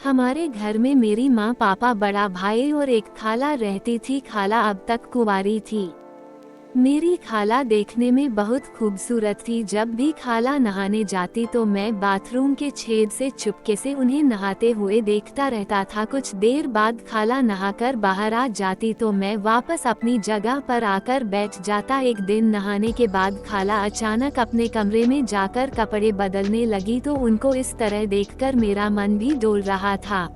हमारे घर में मेरी माँ, पापा, बड़ा भाई और एक खाला रहती थी। खाला अब तक कुंवारी थी। मेरी खाला देखने में बहुत खूबसूरत थी। जब भी खाला नहाने जाती तो मैं बाथरूम के छेद से चुपके से उन्हें नहाते हुए देखता रहता था। कुछ देर बाद खाला नहाकर बाहर आ जाती तो मैं वापस अपनी जगह पर आकर बैठ जाता। एक दिन नहाने के बाद खाला अचानक अपने कमरे में जाकर कपड़े बदलने लगी तो उनको इस तरह देखकर मेरा मन भी डोल रहा था।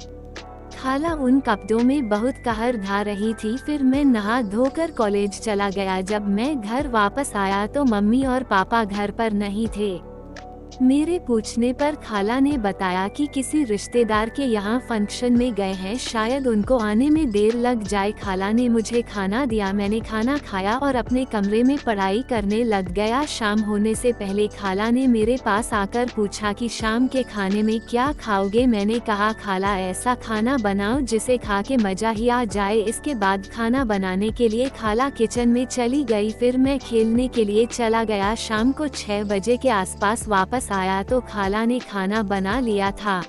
खाला उन कपड़ों में बहुत कहर ढा रही थी। फिर मैं नहा धोकर कॉलेज चला गया। जब मैं घर वापस आया तो मम्मी और पापा घर पर नहीं थे। मेरे पूछने पर खाला ने बताया कि किसी रिश्तेदार के यहाँ फंक्शन में गए हैं, शायद उनको आने में देर लग जाए। खाला ने मुझे खाना दिया, मैंने खाना खाया और अपने कमरे में पढ़ाई करने लग गया। शाम होने से पहले खाला ने मेरे पास आकर पूछा कि शाम के खाने में क्या खाओगे। मैंने कहा, खाला ऐसा खाना बनाओ जिसे खा के मजा ही आ जाए। इसके बाद खाना बनाने के लिए खाला किचन में चली गई। फिर मैं खेलने के लिए चला गया। शाम को 6 बजे के आसपास वापस आया तो खाला ने खाना बना लिया था।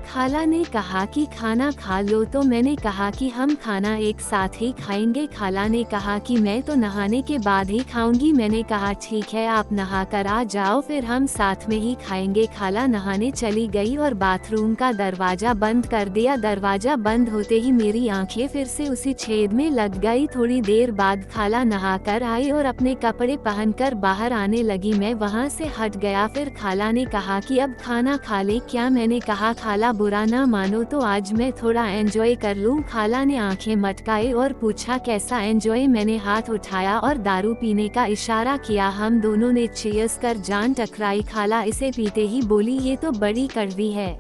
खाला ने कहा कि खाना खा लो तो मैंने कहा कि हम खाना एक साथ ही खाएंगे। खाला ने कहा कि मैं तो नहाने के बाद ही खाऊंगी। मैंने कहा ठीक है, आप नहा कर आ जाओ, फिर हम साथ में ही खाएंगे। खाला नहाने चली गई और बाथरूम का दरवाजा बंद कर दिया। दरवाजा बंद होते ही मेरी आंखें फिर से उसी छेद में लग गई। थोड़ी देर बाद खाला नहा कर आई और अपने कपड़े पहनकर बाहर आने लगी। मैं वहां से हट गया। फिर खाला ने कहा कि अब खाना खा ले क्या। मैंने कहा, खाला बुरा ना मानो तो आज मैं थोड़ा एंजॉय कर लूं। खाला ने आंखें मटकाई और पूछा, कैसा एंजॉय। मैंने हाथ उठाया और दारू पीने का इशारा किया। हम दोनों ने चीयर्स कर जान टकराई। खाला इसे पीते ही बोली, ये तो बड़ी कड़वी है।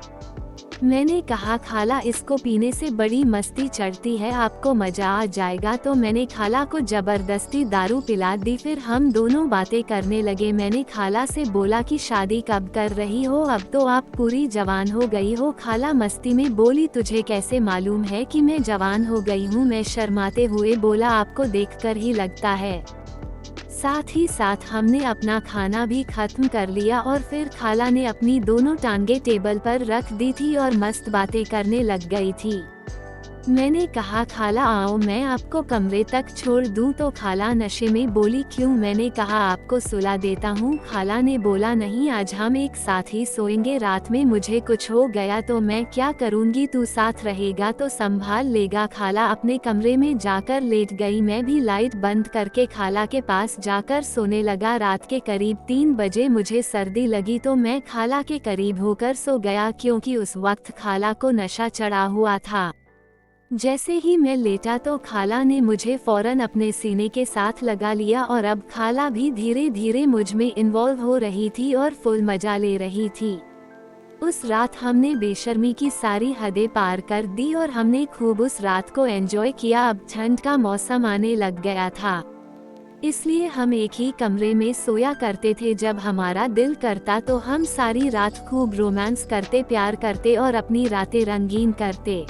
मैंने कहा, खाला इसको पीने से बड़ी मस्ती चढ़ती है, आपको मजा आ जाएगा। तो मैंने खाला को जबरदस्ती दारू पिला दी। फिर हम दोनों बातें करने लगे। मैंने खाला से बोला कि शादी कब कर रही हो, अब तो आप पूरी जवान हो गई हो। खाला मस्ती में बोली, तुझे कैसे मालूम है कि मैं जवान हो गई हूँ। मैं शर्माते हुए बोला, आपको देखकर ही लगता है। साथ ही साथ हमने अपना खाना भी खत्म कर लिया और फिर खाला ने अपनी दोनों टांगे टेबल पर रख दी थी और मस्त बातें करने लग गई थी। मैंने कहा, खाला आओ मैं आपको कमरे तक छोड़ दूं। तो खाला नशे में बोली, क्यों। मैंने कहा, आपको सुला देता हूं। खाला ने बोला, नहीं आज हम एक साथ ही सोएंगे, रात में मुझे कुछ हो गया तो मैं क्या करूंगी, तू साथ रहेगा तो संभाल लेगा। खाला अपने कमरे में जाकर लेट गई। मैं भी लाइट बंद करके खाला के पास जाकर सोने लगा। रात के करीब 3 बजे मुझे सर्दी लगी तो मैं खाला के करीब होकर सो गया, क्योंकि उस वक्त खाला को नशा चढ़ा हुआ था। जैसे ही मैं लेटा तो खाला ने मुझे फौरन अपने सीने के साथ लगा लिया और अब खाला भी धीरे धीरे मुझ में इन्वॉल्व हो रही थी और फुल मजा ले रही थी। उस रात हमने बेशर्मी की सारी हदें पार कर दी और हमने खूब उस रात को एंजॉय किया। अब ठंड का मौसम आने लग गया था, इसलिए हम एक ही कमरे में सोया करते थे। जब हमारा दिल करता तो हम सारी रात खूब रोमांस करते, प्यार करते और अपनी रातें रंगीन करते।